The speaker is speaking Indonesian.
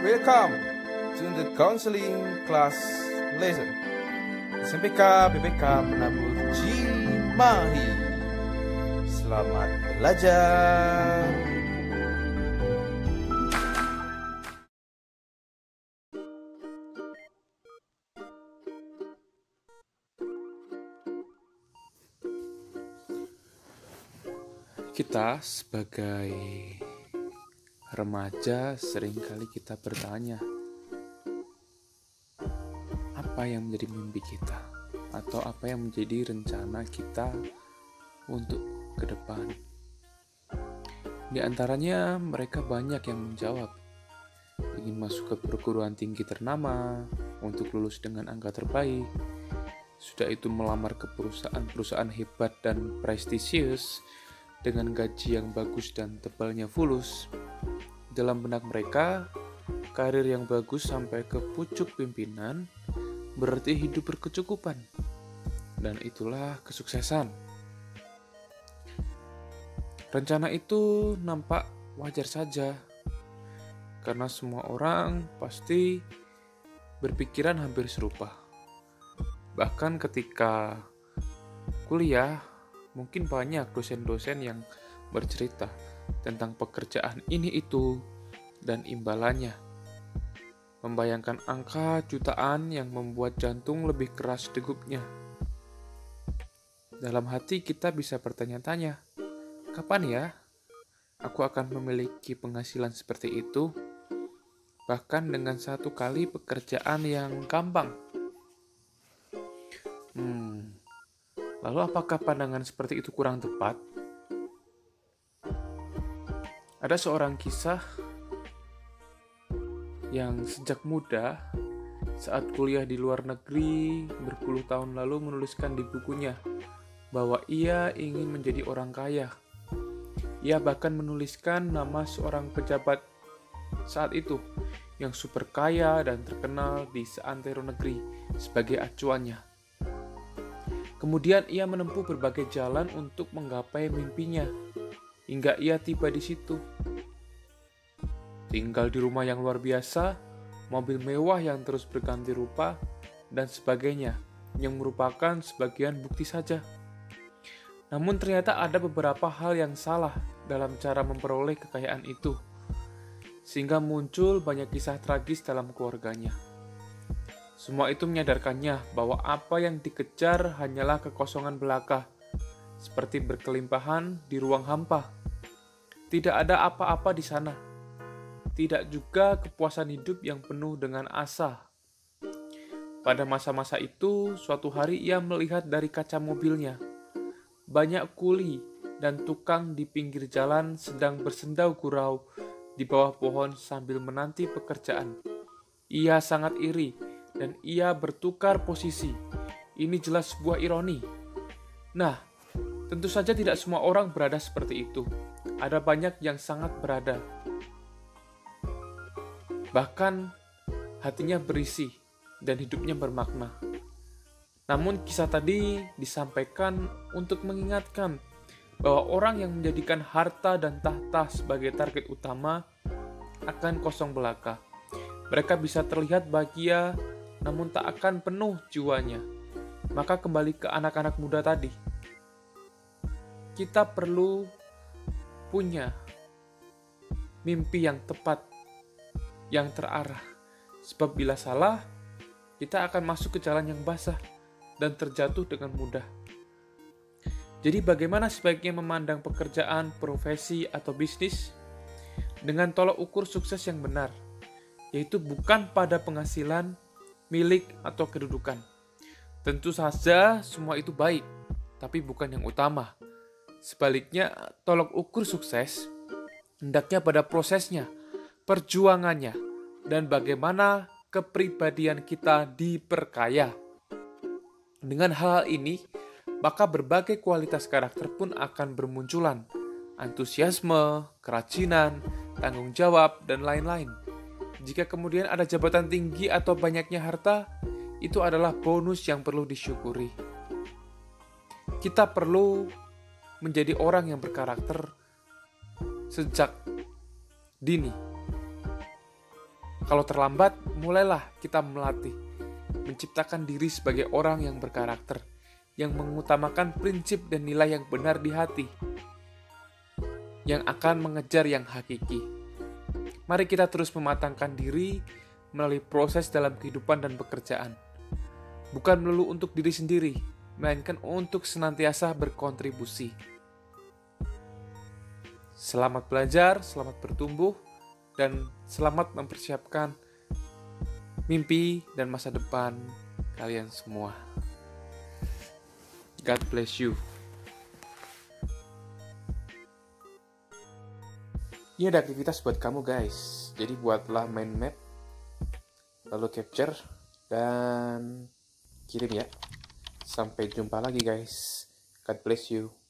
Welcome to the counseling class lesson. SMPK BPK Menabur Cimahi. Selamat belajar. Kita sebagai remaja seringkali kita bertanya, apa yang menjadi mimpi kita? Atau apa yang menjadi rencana kita untuk ke depan? Di antaranya mereka banyak yang menjawab, ingin masuk ke perguruan tinggi ternama, untuk lulus dengan angka terbaik, sudah itu melamar ke perusahaan-perusahaan hebat dan prestisius, dengan gaji yang bagus dan tebalnya fulus. Dalam benak mereka, karir yang bagus sampai ke pucuk pimpinan berarti hidup berkecukupan. Dan itulah kesuksesan. Rencana itu nampak wajar saja, karena semua orang pasti berpikiran hampir serupa. Bahkan ketika kuliah, mungkin banyak dosen-dosen yang bercerita tentang pekerjaan ini itu dan imbalannya. Membayangkan angka jutaan yang membuat jantung lebih keras degupnya. Dalam hati kita bisa bertanya-tanya, kapan ya aku akan memiliki penghasilan seperti itu? Bahkan dengan satu kali pekerjaan yang gampang. Lalu apakah pandangan seperti itu kurang tepat? Ada seorang kisah yang sejak muda saat kuliah di luar negeri berpuluh tahun lalu menuliskan di bukunya bahwa ia ingin menjadi orang kaya. Ia bahkan menuliskan nama seorang pejabat saat itu yang super kaya dan terkenal di seantero negeri sebagai acuannya. Kemudian ia menempuh berbagai jalan untuk menggapai mimpinya, hingga ia tiba di situ. Tinggal di rumah yang luar biasa, mobil mewah yang terus berganti rupa, dan sebagainya, yang merupakan sebagian bukti saja. Namun ternyata ada beberapa hal yang salah dalam cara memperoleh kekayaan itu, sehingga muncul banyak kisah tragis dalam keluarganya. Semua itu menyadarkannya bahwa apa yang dikejar hanyalah kekosongan belaka, seperti berkelimpahan di ruang hampa. Tidak ada apa-apa di sana. Tidak juga kepuasan hidup yang penuh dengan asa. Pada masa-masa itu, suatu hari ia melihat dari kaca mobilnya. Banyak kuli dan tukang di pinggir jalan sedang bersendau gurau di bawah pohon sambil menanti pekerjaan. Ia sangat iri. Dan ia bertukar posisi. Ini jelas sebuah ironi. Nah, tentu saja tidak semua orang berada seperti itu. Ada banyak yang sangat berada. Bahkan hatinya berisi dan hidupnya bermakna. Namun kisah tadi disampaikan untuk mengingatkan bahwa orang yang menjadikan harta dan tahta sebagai target utama akan kosong belaka. Mereka bisa terlihat bahagia, namun tak akan penuh jiwanya. Maka kembali ke anak-anak muda tadi. Kita perlu punya mimpi yang tepat, yang terarah. Sebab bila salah, kita akan masuk ke jalan yang basah dan terjatuh dengan mudah. Jadi bagaimana sebaiknya memandang pekerjaan, profesi, atau bisnis? Dengan tolak ukur sukses yang benar, yaitu bukan pada penghasilan, milik, atau kedudukan. Tentu saja semua itu baik, tapi bukan yang utama. Sebaliknya, tolak ukur sukses hendaknya pada prosesnya, perjuangannya, dan bagaimana kepribadian kita diperkaya. Dengan hal ini, maka berbagai kualitas karakter pun akan bermunculan. Antusiasme, kerajinan, tanggung jawab, dan lain-lain. Jika kemudian ada jabatan tinggi atau banyaknya harta, itu adalah bonus yang perlu disyukuri. Kita perlu menjadi orang yang berkarakter sejak dini. Kalau terlambat, mulailah kita melatih, menciptakan diri sebagai orang yang berkarakter, yang mengutamakan prinsip dan nilai yang benar di hati, yang akan mengejar yang hakiki. Mari kita terus mematangkan diri melalui proses dalam kehidupan dan pekerjaan. Bukan melulu untuk diri sendiri, melainkan untuk senantiasa berkontribusi. Selamat belajar, selamat bertumbuh, dan selamat mempersiapkan mimpi dan masa depan kalian semua. God bless you. Ini ada aktivitas buat kamu guys. Jadi buatlah mind map, lalu capture, dan kirim ya. Sampai jumpa lagi guys. God bless you.